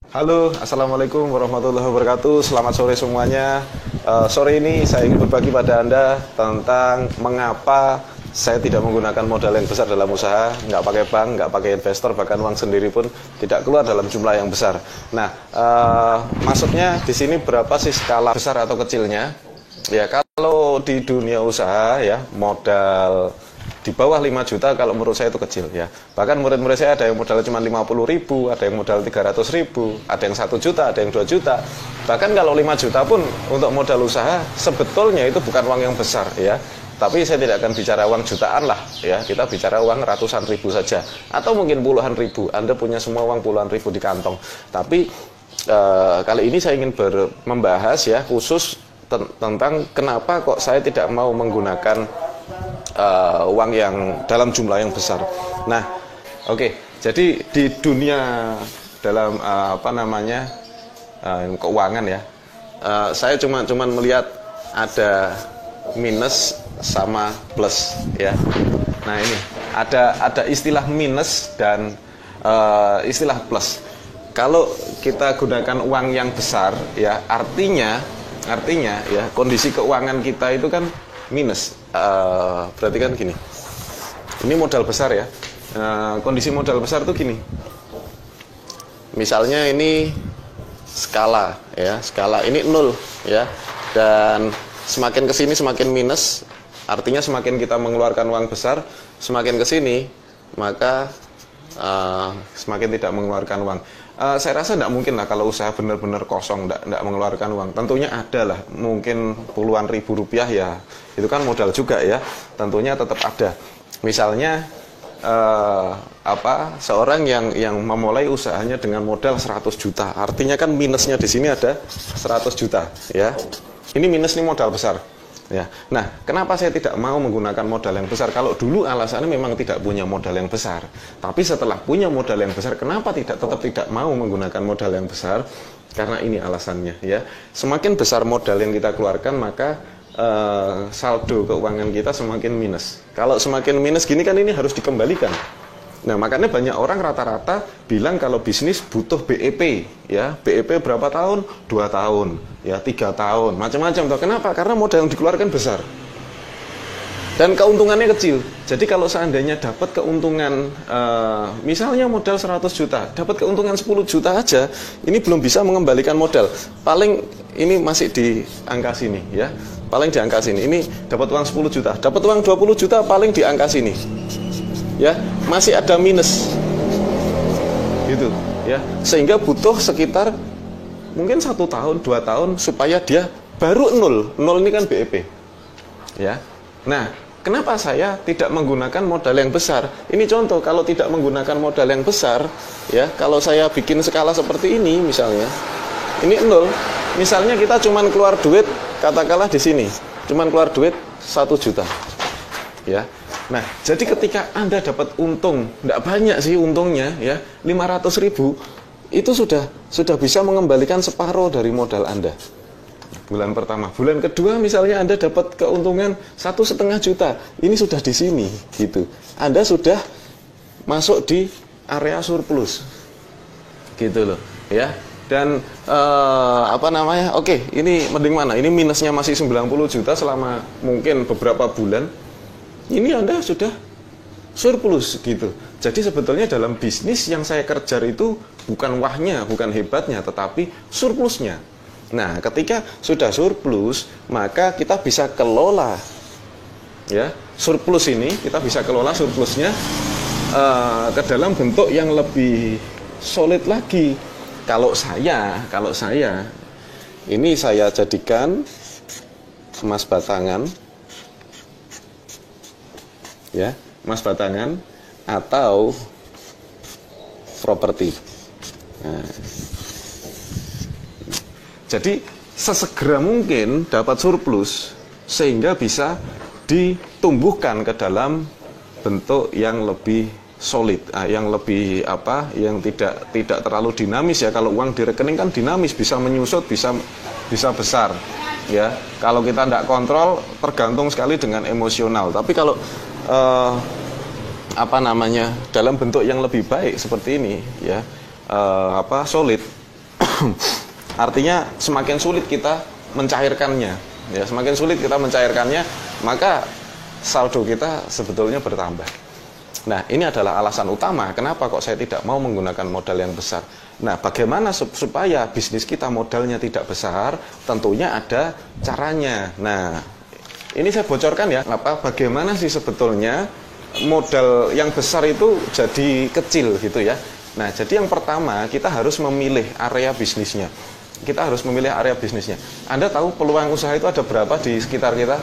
Halo, Assalamualaikum warahmatullahi wabarakatuh. Selamat sore semuanya. Sore ini saya ingin berbagi pada Anda tentang mengapa saya tidak menggunakan modal yang besar dalam usaha, nggak pakai bank, nggak pakai investor, bahkan uang sendiri pun tidak keluar dalam jumlah yang besar. Nah, maksudnya di sini berapa sih skala besar atau kecilnya? Ya, kalau di dunia usaha ya, modal di bawah 5 juta kalau menurut saya itu kecil ya. Bahkan murid-murid saya ada yang modalnya cuma 50.000, ada yang modal 300.000, ada yang 1 juta, ada yang 2 juta. Bahkan kalau 5 juta pun untuk modal usaha sebetulnya itu bukan uang yang besar ya. Tapi saya tidak akan bicara uang jutaan lah ya. Kita bicara uang ratusan ribu saja atau mungkin puluhan ribu. Anda punya semua uang puluhan ribu di kantong. Tapi kali ini saya ingin membahas ya khusus tentang kenapa kok saya tidak mau menggunakan uang yang dalam jumlah yang besar. Nah, oke. Jadi di dunia dalam keuangan ya, saya cuman melihat ada minus sama plus ya. Nah ini ada istilah minus dan istilah plus. Kalau kita gunakan uang yang besar ya, artinya ya kondisi keuangan kita itu kan minus. Berarti kan gini, ini modal besar ya. Kondisi modal besar tuh gini, misalnya ini skala ya, skala ini 0 ya, dan semakin kesini semakin minus, artinya semakin kita mengeluarkan uang besar, semakin kesini maka semakin tidak mengeluarkan uang. Saya rasa tidak mungkin lah kalau usaha benar-benar kosong, tidak mengeluarkan uang. Tentunya ada lah, mungkin puluhan ribu rupiah ya, itu kan modal juga ya. Tentunya tetap ada. Misalnya seorang yang memulai usahanya dengan modal 100 juta, artinya kan minusnya di sini ada 100 juta ya. Ini minus, ini modal besar. Ya. Nah, kenapa saya tidak mau menggunakan modal yang besar? Kalau dulu alasannya memang tidak punya modal yang besar. Tapi setelah punya modal yang besar, kenapa tetap tidak mau menggunakan modal yang besar? Karena ini alasannya ya. Semakin besar modal yang kita keluarkan, maka saldo keuangan kita semakin minus. Kalau semakin minus gini kan ini harus dikembalikan. Nah, makanya banyak orang rata-rata bilang kalau bisnis butuh BEP ya. BEP berapa tahun? 2 tahun ya, 3 tahun, macam-macam. Kenapa? Karena modal yang dikeluarkan besar dan keuntungannya kecil. Jadi kalau seandainya dapat keuntungan misalnya modal 100 juta, dapat keuntungan 10 juta aja, ini belum bisa mengembalikan modal. Paling ini masih di angka sini ya. Paling di angka sini. Ini dapat uang 10 juta, dapat uang 20 juta paling di angka sini. Ya, masih ada minus gitu ya, sehingga butuh sekitar mungkin 1 tahun 2 tahun supaya dia baru 0 ini kan BEP ya. Nah, kenapa saya tidak menggunakan modal yang besar? Ini contoh, kalau tidak menggunakan modal yang besar ya, kalau saya bikin skala seperti ini misalnya, ini 0, misalnya kita cuman keluar duit, katakanlah di sini cuman keluar duit 1 juta ya. Nah, jadi ketika Anda dapat untung, tidak banyak sih untungnya ya, 500.000, itu sudah bisa mengembalikan separuh dari modal Anda. Bulan pertama, bulan kedua misalnya Anda dapat keuntungan 1,5 juta, ini sudah di sini gitu. Anda sudah masuk di area surplus. Gitu loh, ya. Dan Oke, ini mending mana? Ini minusnya masih 90 juta selama mungkin beberapa bulan. Ini Anda sudah surplus gitu. Jadi sebetulnya dalam bisnis yang saya kejar itu bukan wahnya, bukan hebatnya, tetapi surplusnya. Nah, ketika sudah surplus, maka kita bisa kelola ya, surplus ini kita bisa kelola surplusnya ke dalam bentuk yang lebih solid lagi. Kalau saya ini saya jadikan emas batangan ya, emas batangan atau properti. Nah, jadi sesegera mungkin dapat surplus sehingga bisa ditumbuhkan ke dalam bentuk yang lebih solid, yang lebih yang tidak terlalu dinamis ya. Kalau uang di rekening kan dinamis, bisa menyusut, bisa besar ya. Kalau kita tidak kontrol, tergantung sekali dengan emosional. Tapi kalau dalam bentuk yang lebih baik seperti ini ya, solid, Artinya semakin sulit kita mencairkannya, ya, semakin sulit kita mencairkannya, maka saldo kita sebetulnya bertambah. Nah, ini adalah alasan utama kenapa kok saya tidak mau menggunakan modal yang besar. Nah, bagaimana supaya bisnis kita modalnya tidak besar? Tentunya ada caranya. Nah, ini saya bocorkan ya, bagaimana sih sebetulnya modal yang besar itu jadi kecil gitu ya. Nah, jadi yang pertama kita harus memilih area bisnisnya. Kita harus memilih area bisnisnya. Anda tahu peluang usaha itu ada berapa di sekitar kita?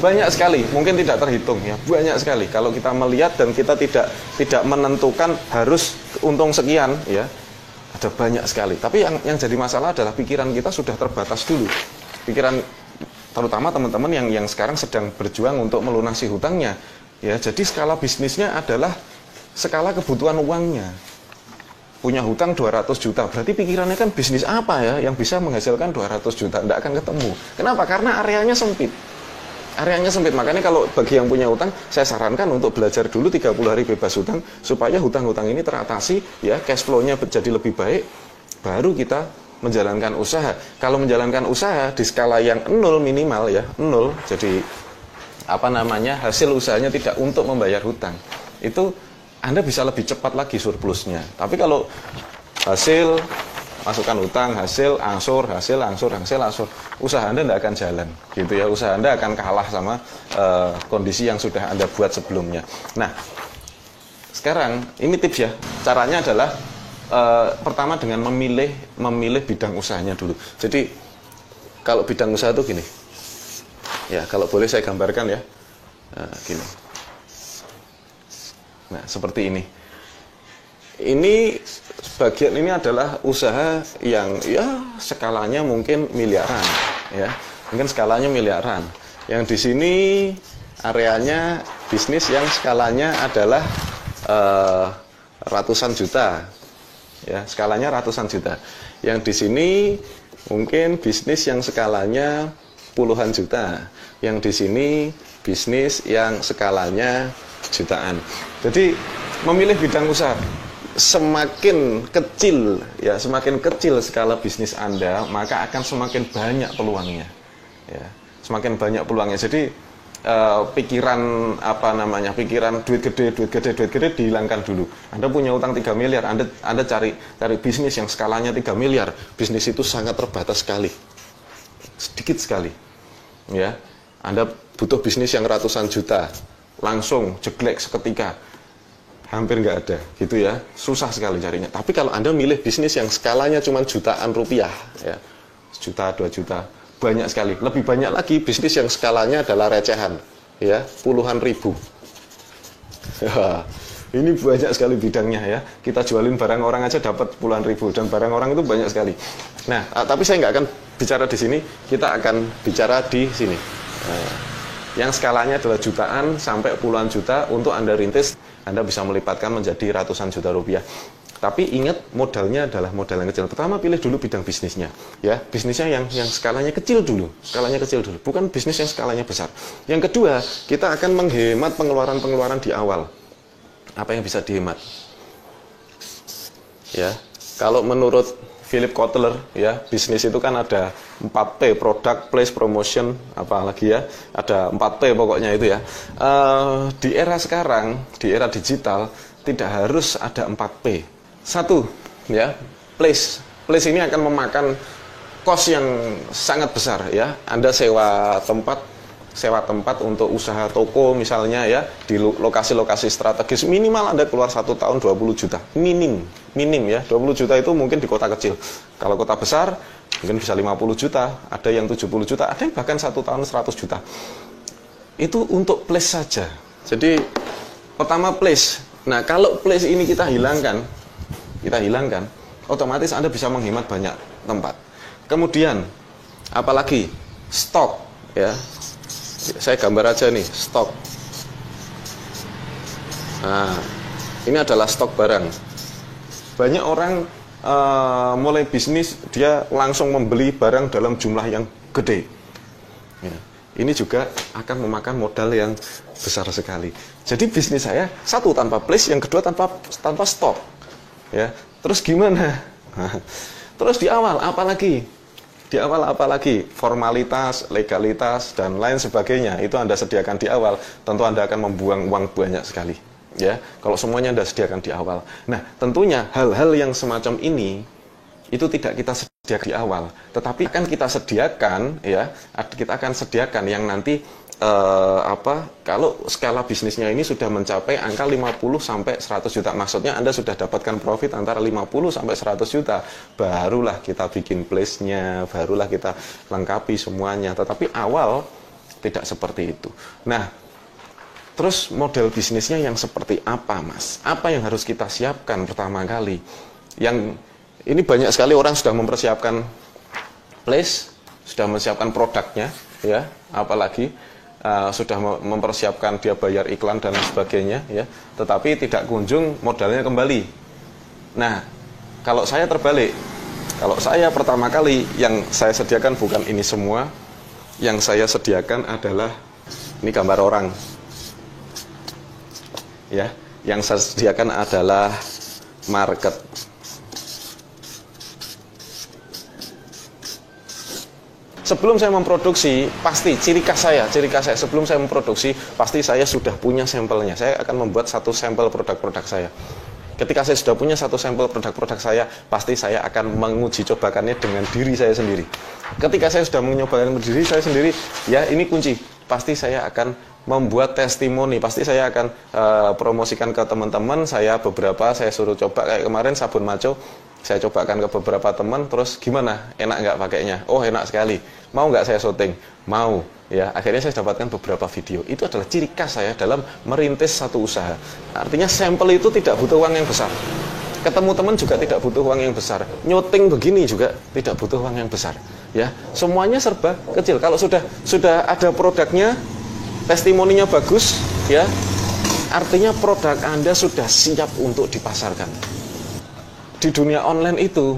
Banyak sekali, mungkin tidak terhitung ya, banyak sekali. Kalau kita melihat dan kita tidak menentukan harus untung sekian ya, ada banyak sekali. Tapi yang jadi masalah adalah pikiran kita sudah terbatas dulu. Pikiran terutama teman-teman yang sekarang sedang berjuang untuk melunasi hutangnya. Ya, jadi skala bisnisnya adalah skala kebutuhan uangnya. Punya hutang 200 juta, berarti pikirannya kan bisnis apa ya yang bisa menghasilkan 200 juta? Tidak akan ketemu. Kenapa? Karena areanya sempit. Areanya sempit, makanya kalau bagi yang punya hutang, saya sarankan untuk belajar dulu 30 hari bebas hutang, supaya hutang-hutang ini teratasi, ya, cash flow-nya jadi lebih baik, baru kita menjalankan usaha. Kalau menjalankan usaha di skala yang 0 minimal ya, 0, jadi hasil usahanya tidak untuk membayar hutang, itu Anda bisa lebih cepat lagi surplusnya. Tapi kalau hasil masukkan hutang, hasil angsur, usaha Anda tidak akan jalan, gitu ya. Usaha Anda akan kalah sama kondisi yang sudah Anda buat sebelumnya. Nah, sekarang ini tips ya. Caranya adalah pertama dengan memilih bidang usahanya dulu. Jadi kalau bidang usaha itu gini, ya, kalau boleh saya gambarkan ya, gini. Nah, seperti ini. Ini sebagian ini adalah usaha yang ya skalanya mungkin miliaran, ya, mungkin skalanya miliaran. Yang di sini areanya bisnis yang skalanya adalah ratusan juta, ya, skalanya ratusan juta. Yang di sini mungkin bisnis yang skalanya puluhan juta. Yang di sini bisnis yang skalanya jutaan. Jadi memilih bidang usaha, semakin kecil ya, semakin kecil skala bisnis Anda, maka akan semakin banyak peluangnya. Ya, semakin banyak peluangnya. Jadi pikiran pikiran duit gede dihilangkan dulu. Anda punya utang 3 miliar, Anda cari bisnis yang skalanya 3 miliar. Bisnis itu sangat terbatas sekali. Sedikit sekali. Ya. Anda butuh bisnis yang ratusan juta, langsung jeglek seketika, hampir nggak ada, gitu ya, susah sekali carinya. Tapi kalau Anda milih bisnis yang skalanya cuma jutaan rupiah, ya, 1 juta, 2 juta, banyak sekali. Lebih banyak lagi bisnis yang skalanya adalah recehan, ya, puluhan ribu. Ini banyak sekali bidangnya ya. Kita jualin barang orang aja dapat puluhan ribu, dan barang orang itu banyak sekali. Nah, tapi saya nggak akan bicara di sini. Kita akan bicara di sini. Yang skalanya adalah jutaan sampai puluhan juta. Untuk Anda rintis, Anda bisa melipatkan menjadi ratusan juta rupiah. Tapi ingat, modalnya adalah modal yang kecil. Pertama, pilih dulu bidang bisnisnya, ya, bisnisnya yang skalanya kecil dulu, bukan bisnis yang skalanya besar. Yang kedua, kita akan menghemat pengeluaran di awal. Apa yang bisa dihemat? Ya, kalau menurut Philip Kotler, ya, bisnis itu kan ada 4P, product, place, promotion, apalagi ya, ada 4P pokoknya itu ya. Di era sekarang, di era digital, tidak harus ada 4P. Satu, ya, place ini akan memakan cost yang sangat besar, ya. Anda sewa tempat untuk usaha toko misalnya, ya, di lokasi-lokasi strategis, minimal Anda keluar 1 tahun 20 juta, minim ya, 20 juta itu mungkin di kota kecil. Kalau kota besar mungkin bisa 50 juta, ada yang 70 juta, ada yang bahkan 1 tahun 100 juta. Itu untuk place saja. Jadi pertama place. Nah, kalau place ini kita hilangkan, otomatis Anda bisa menghemat banyak tempat. Kemudian apalagi stok, ya. Saya gambar aja nih, stok. Nah, ini adalah stok barang. Banyak orang mulai bisnis, dia langsung membeli barang dalam jumlah yang gede. Ya, ini juga akan memakan modal yang besar sekali. Jadi bisnis saya, satu, tanpa place, yang kedua tanpa stok. Ya, terus gimana? Terus di awal apalagi? Di awal apalagi? Formalitas, legalitas, dan lain sebagainya. Itu Anda sediakan di awal, tentu Anda akan membuang uang banyak sekali. Ya, kalau semuanya Anda sediakan di awal. Nah, tentunya hal-hal yang semacam ini itu tidak kita sediakan di awal, tetapi akan kita sediakan, ya, kita akan sediakan yang nanti kalau skala bisnisnya ini sudah mencapai angka 50 sampai 100 juta. Maksudnya Anda sudah dapatkan profit antara 50 sampai 100 juta, barulah kita bikin place-nya, barulah kita lengkapi semuanya. Tetapi awal tidak seperti itu. Nah, terus model bisnisnya yang seperti apa, Mas? Apa yang harus kita siapkan pertama kali? Yang ini banyak sekali orang sudah mempersiapkan place, sudah mempersiapkan produknya, ya, apalagi sudah mempersiapkan dia bayar iklan dan sebagainya, ya, tetapi tidak kunjung modalnya kembali. Nah, kalau saya terbalik, kalau saya pertama kali yang saya sediakan bukan ini semua, yang saya sediakan adalah ini gambar orang, ya, yang saya sediakan adalah market. Sebelum saya memproduksi, pasti ciri khas saya sebelum saya memproduksi, pasti saya sudah punya sampelnya. Saya akan membuat satu sampel produk-produk saya. Ketika saya sudah punya satu sampel produk-produk saya, pasti saya akan menguji cobakannya dengan diri saya sendiri. Ketika saya sudah mencobakan diri saya sendiri, ya ini kunci. Pasti saya akan membuat testimoni, pasti saya akan promosikan ke teman-teman saya, beberapa saya suruh coba, kayak kemarin sabun maco saya cobakan ke beberapa teman, terus gimana, enak nggak pakainya? Oh, enak sekali. Mau nggak saya syuting? Mau. Ya, akhirnya saya dapatkan beberapa video. Itu adalah ciri khas saya dalam merintis satu usaha. Artinya sampel itu tidak butuh uang yang besar. Ketemu teman juga tidak butuh uang yang besar. Nyuting begini juga tidak butuh uang yang besar. Ya, semuanya serba kecil. Kalau sudah ada produknya, testimoninya bagus, ya, artinya produk Anda sudah siap untuk dipasarkan. Di dunia online itu,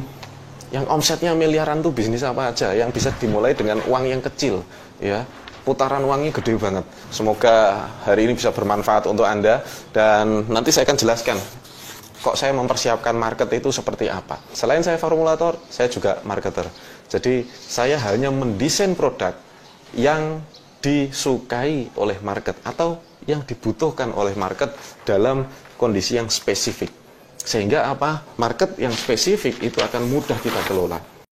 yang omsetnya miliaran tuh bisnis apa aja yang bisa dimulai dengan uang yang kecil, ya, putaran uangnya gede banget. Semoga hari ini bisa bermanfaat untuk Anda, dan nanti saya akan jelaskan kok saya mempersiapkan market itu seperti apa. Selain saya formulator, saya juga marketer. Jadi saya hanya mendesain produk yang disukai oleh market atau yang dibutuhkan oleh market dalam kondisi yang spesifik. Sehingga apa? Market yang spesifik itu akan mudah kita kelola.